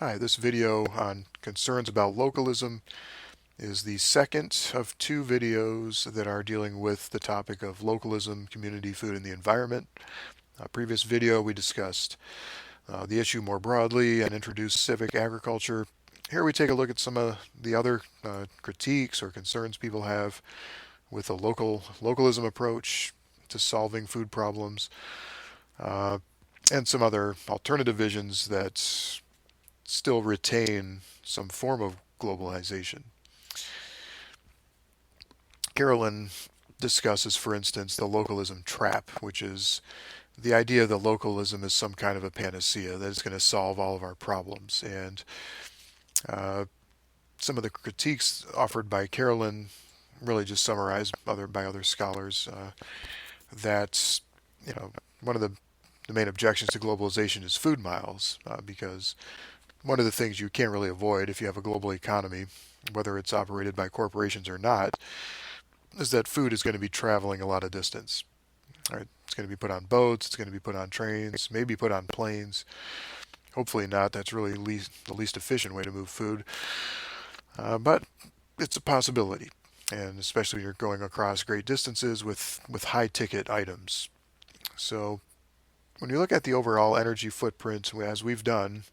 Hi, this video on concerns about localism is the second of two videos that are dealing with the topic of localism, community, food, and the environment. Previous video we discussed the issue more broadly and introduced civic agriculture. Here we take a look at some of the other critiques or concerns people have with a localism approach to solving food problems, uh, and some other alternative visions that still retain some form of globalization. Carolyn discusses, for instance, the localism trap, which is the idea that localism is some kind of a panacea that is going to solve all of our problems. And uh, some of the critiques offered by Carolyn really just summarized by other scholars that one of the main objections to globalization is food miles, because one of the things you can't really avoid if you have a global economy, whether it's operated by corporations or not, is that food is going to be traveling a lot of distance. Right? It's going to be put on boats, it's going to be put on trains, maybe put on planes. Hopefully not. That's really the least efficient way to move food. But it's a possibility, and especially when you're going across great distances with high ticket items. So when you look at the overall energy footprint, as we've done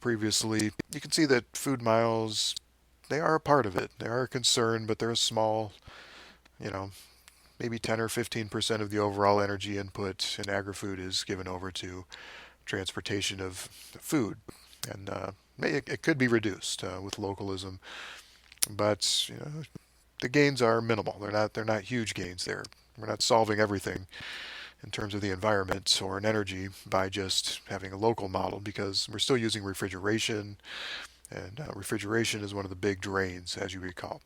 previously, you can see that food miles, they are a part of it. They are a concern, but they're a small, you know, maybe 10 or 15% of the overall energy input in agri-food is given over to transportation of food. And it could be reduced with localism, but the gains are minimal. They're not huge gains there. We're not solving everything in terms of the environment or in energy by just having a local model, because we're still using refrigeration, and refrigeration is one of the big drains, as you recall.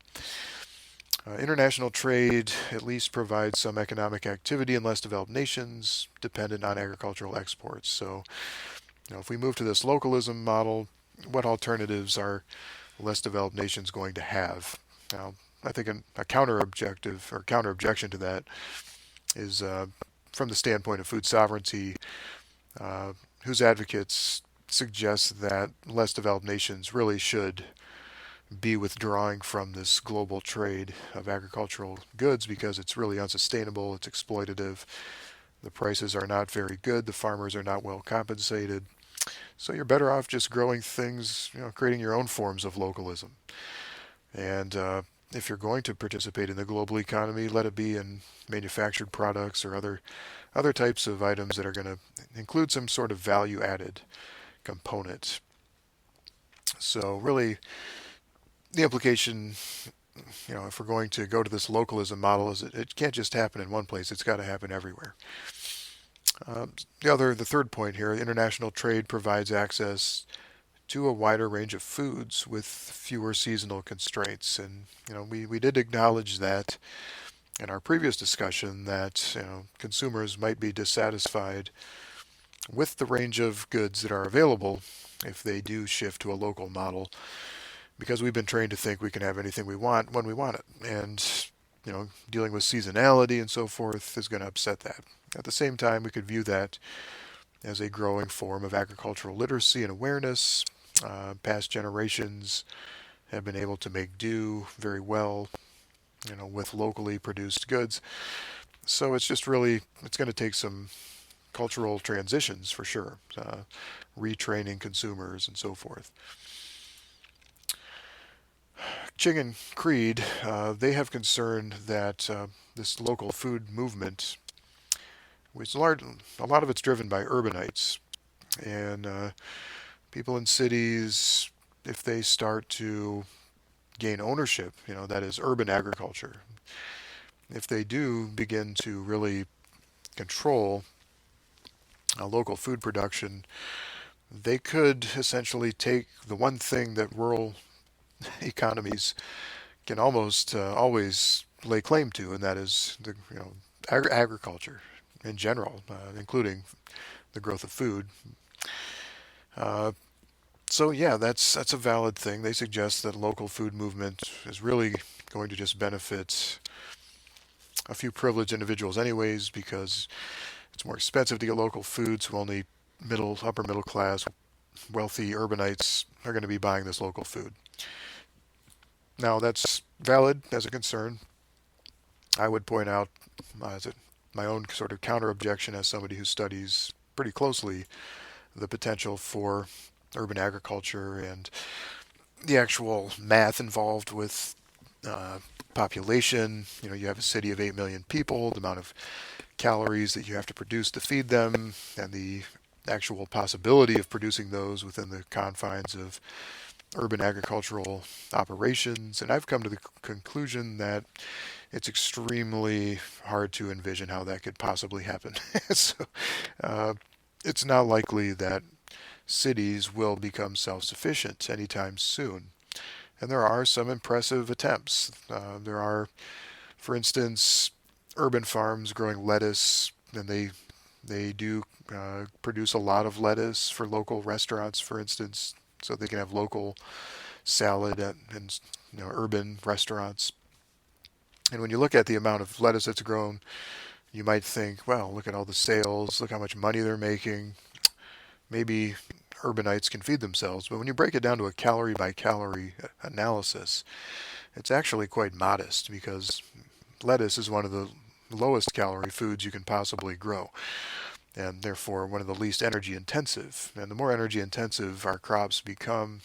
International trade at least provides some economic activity in less developed nations dependent on agricultural exports. So, if we move to this localism model, what alternatives are less developed nations going to have? Now, I think a counter objective or counter objection to that is from the standpoint of food sovereignty, whose advocates suggest that less developed nations really should be withdrawing from this global trade of agricultural goods because it's really unsustainable, it's exploitative, the prices are not very good, the farmers are not well compensated. So you're better off just growing things, creating your own forms of localism. And if you're going to participate in the global economy, let it be in manufactured products or other types of items that are going to include some sort of value added component. So really, the implication, if we're going to go to this localism model, is it can't just happen in one place. It's got to happen everywhere. The third point here, international trade provides access to a wider range of foods with fewer seasonal constraints. And we did acknowledge that in our previous discussion that consumers might be dissatisfied with the range of goods that are available if they do shift to a local model, because we've been trained to think we can have anything we want when we want it. And dealing with seasonality and so forth is going to upset that. At the same time, we could view that as a growing form of agricultural literacy and awareness. Past generations have been able to make do very well, with locally produced goods. So it's going to take some cultural transitions for sure, retraining consumers and so forth. Ching and Creed, they have concern that this local food movement, a lot of it's driven by urbanites, and people in cities, if they start to gain ownership, that is urban agriculture, if they do begin to really control local food production, they could essentially take the one thing that rural economies can almost always lay claim to, and that is the agriculture in general, including the growth of food. Uh, so yeah, that's a valid thing. They suggest that local food movement is really going to just benefit a few privileged individuals anyways, because it's more expensive to get local food, so only upper middle class wealthy urbanites are going to be buying this local food. Now, that's valid as a concern. I would point out as my own sort of counter objection as somebody who studies pretty closely the potential for urban agriculture and the actual math involved with uh, population. You know, you have a city of 8 million people, the amount of calories that you have to produce to feed them, and the actual possibility of producing those within the confines of urban agricultural operations. And I've come to the conclusion that it's extremely hard to envision how that could possibly happen. So uh, it's not likely that cities will become self-sufficient anytime soon. And there are some impressive attempts. There are, for instance, urban farms growing lettuce, and they do produce a lot of lettuce for local restaurants, for instance, so they can have local salad and urban restaurants. And when you look at the amount of lettuce that's grown, you might think, well, look at all the sales, look how much money they're making. Maybe urbanites can feed themselves. But when you break it down to a calorie by calorie analysis, it's actually quite modest because lettuce is one of the lowest calorie foods you can possibly grow, and therefore one of the least energy intensive. And the more energy intensive our crops become,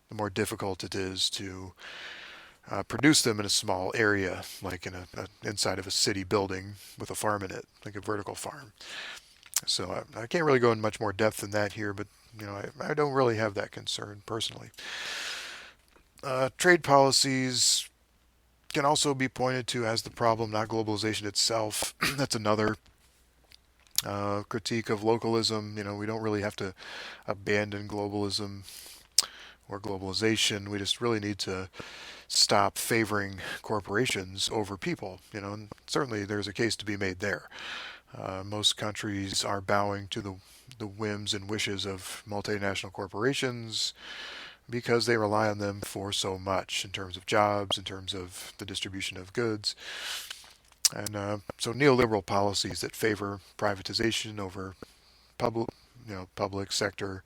the more difficult it is to produce them in a small area, like in inside of a city building with a farm in it, like a vertical farm. So I can't really go in much more depth than that here, but I don't really have that concern personally. Trade policies can also be pointed to as the problem, not globalization itself. That's another critique of localism. We don't really have to abandon globalism or globalization. We just really need to stop favoring corporations over people. And certainly there's a case to be made there. Most countries are bowing to the whims and wishes of multinational corporations because they rely on them for so much in terms of jobs, in terms of the distribution of goods. And so neoliberal policies that favor privatization over public, public sector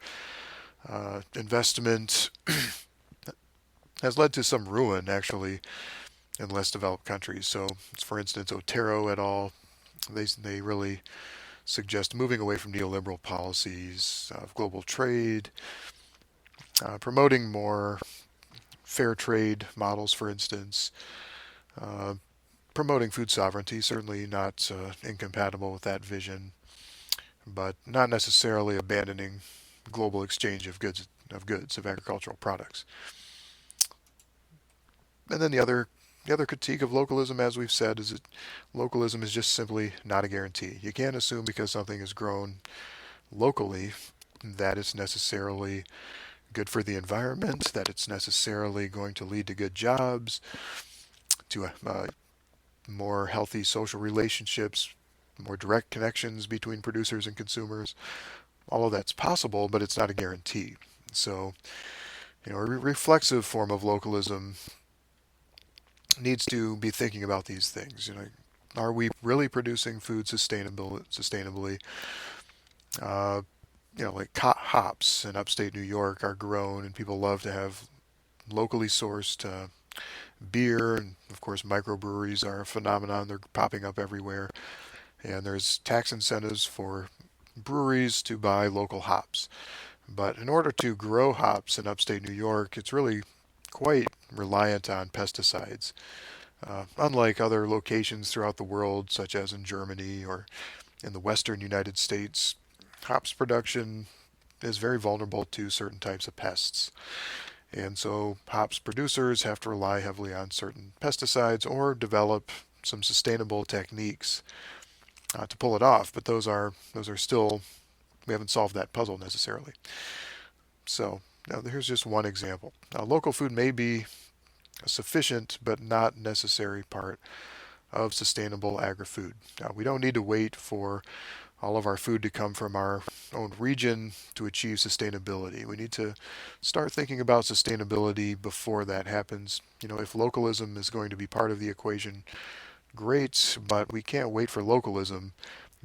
investment has led to some ruin, actually, in less developed countries. So, for instance, Otero et al., they really suggest moving away from neoliberal policies of global trade, promoting more fair trade models, for instance, uh, promoting food sovereignty, certainly not incompatible with that vision, but not necessarily abandoning global exchange of agricultural products. And then the other critique of localism, as we've said, is that localism is just simply not a guarantee. You can't assume because something is grown locally that it's necessarily good for the environment, that it's necessarily going to lead to good jobs, to more healthy social relationships, more direct connections between producers and consumers. All of that's possible, but it's not a guarantee. So, a reflexive form of localism needs to be thinking about these things. Are we really producing food sustainably? Uh, like hops in upstate New York are grown, and people love to have locally sourced beer, and of course microbreweries are a phenomenon. They're popping up everywhere, and there's tax incentives for breweries to buy local hops. But in order to grow hops in upstate New York, it's really quite reliant on pesticides. Unlike other locations throughout the world, such as in Germany or in the western United States, hops production is very vulnerable to certain types of pests. And so hops producers have to rely heavily on certain pesticides or develop some sustainable techniques to pull it off. But those are still, we haven't solved that puzzle necessarily. So now here's just one example. Local food may be a sufficient but not necessary part of sustainable agri-food. We don't need to wait for all of our food to come from our own region to achieve sustainability. We need to start thinking about sustainability before that happens. If localism is going to be part of the equation, great, but we can't wait for localism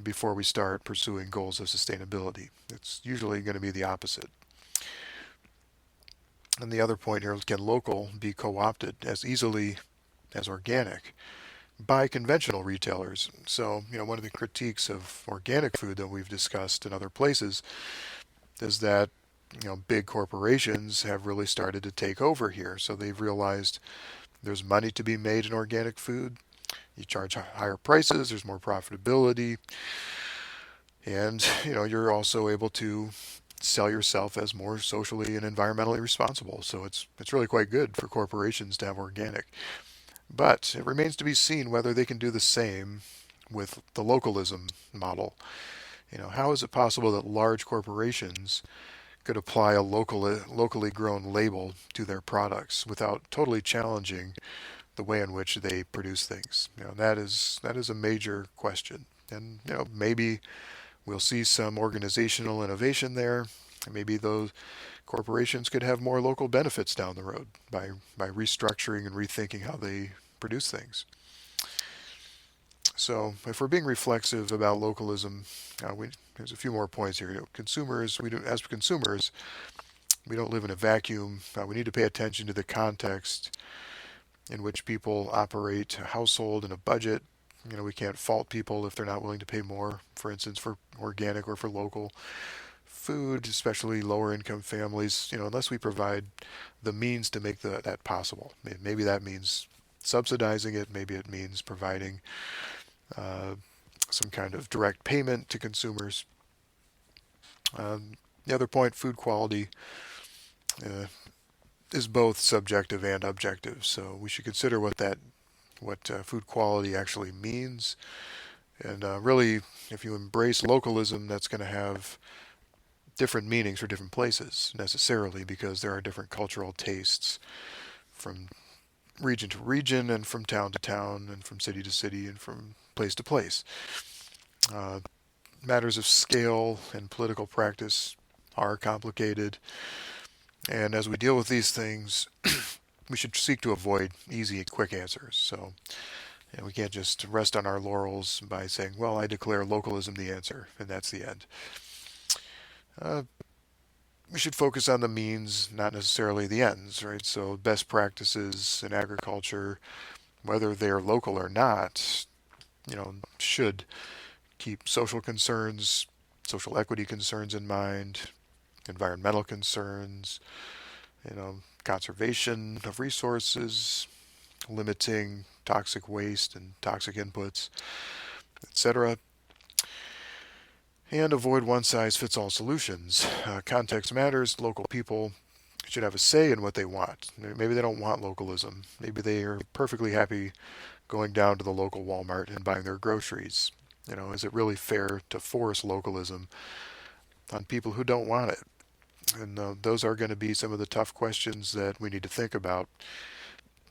before we start pursuing goals of sustainability. It's usually going to be the opposite. And the other point here is, can local be co-opted as easily as organic by conventional retailers? So, one of the critiques of organic food that we've discussed in other places is that big corporations have really started to take over here. So they've realized there's money to be made in organic food. You charge higher prices, there's more profitability, and you're also able to sell yourself as more socially and environmentally responsible. So it's really quite good for corporations to have organic. But it remains to be seen whether they can do the same with the localism model. How is it possible that large corporations could apply a locally grown label to their products without totally challenging the way in which they produce things? That is a major question. And maybe we'll see some organizational innovation there. Maybe those corporations could have more local benefits down the road by restructuring and rethinking how they produce things. So, if we're being reflexive about localism, there's a few more points here. As consumers, we don't live in a vacuum. We need to pay attention to the context in which people operate a household and a budget. We can't fault people if they're not willing to pay more, for instance, for organic or for local food, especially lower income families, unless we provide the means to make that possible. Maybe that means subsidizing it. Maybe it means providing uh, some kind of direct payment to consumers. The other point, food quality, uh, is both subjective and objective. So we should consider what food quality actually means. And really, if you embrace localism, that's going to have different meanings for different places necessarily, because there are different cultural tastes from region to region and from town to town and from city to city and from place to place. Uh, Matters of scale and political practice are complicated, and as we deal with these things, we should seek to avoid easy and quick answers. So we can't just rest on our laurels by saying, well, I declare localism the answer, and that's the end. Uh, we should focus on the means, not necessarily the ends, right? So best practices in agriculture, whether they're local or not, should keep social concerns, social equity concerns in mind, environmental concerns, conservation of resources, limiting toxic waste and toxic inputs, etc. And avoid one-size-fits-all solutions. Context matters. Local people should have a say in what they want. Maybe they don't want localism. Maybe they are perfectly happy going down to the local Walmart and buying their groceries. Is it really fair to force localism on people who don't want it? And those are going to be some of the tough questions that we need to think about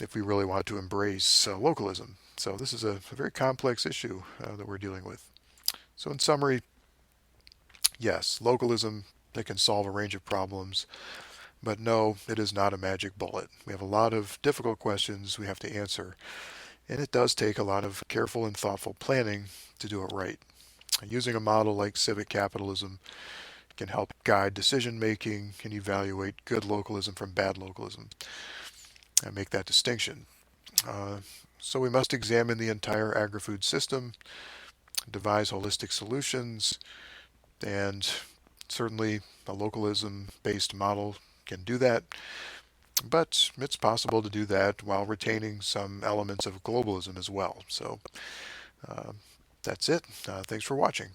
if we really want to embrace localism. So this is a very complex issue that we're dealing with. So in summary, yes, localism, it can solve a range of problems, but no, it is not a magic bullet. We have a lot of difficult questions we have to answer, and it does take a lot of careful and thoughtful planning to do it right. Using a model like civic capitalism can help guide decision making and evaluate good localism from bad localism and make that distinction. Uh, so we must examine the entire agri-food system, devise holistic solutions, and certainly a localism-based model can do that. But it's possible to do that while retaining some elements of globalism as well. So uh, that's it. Thanks for watching.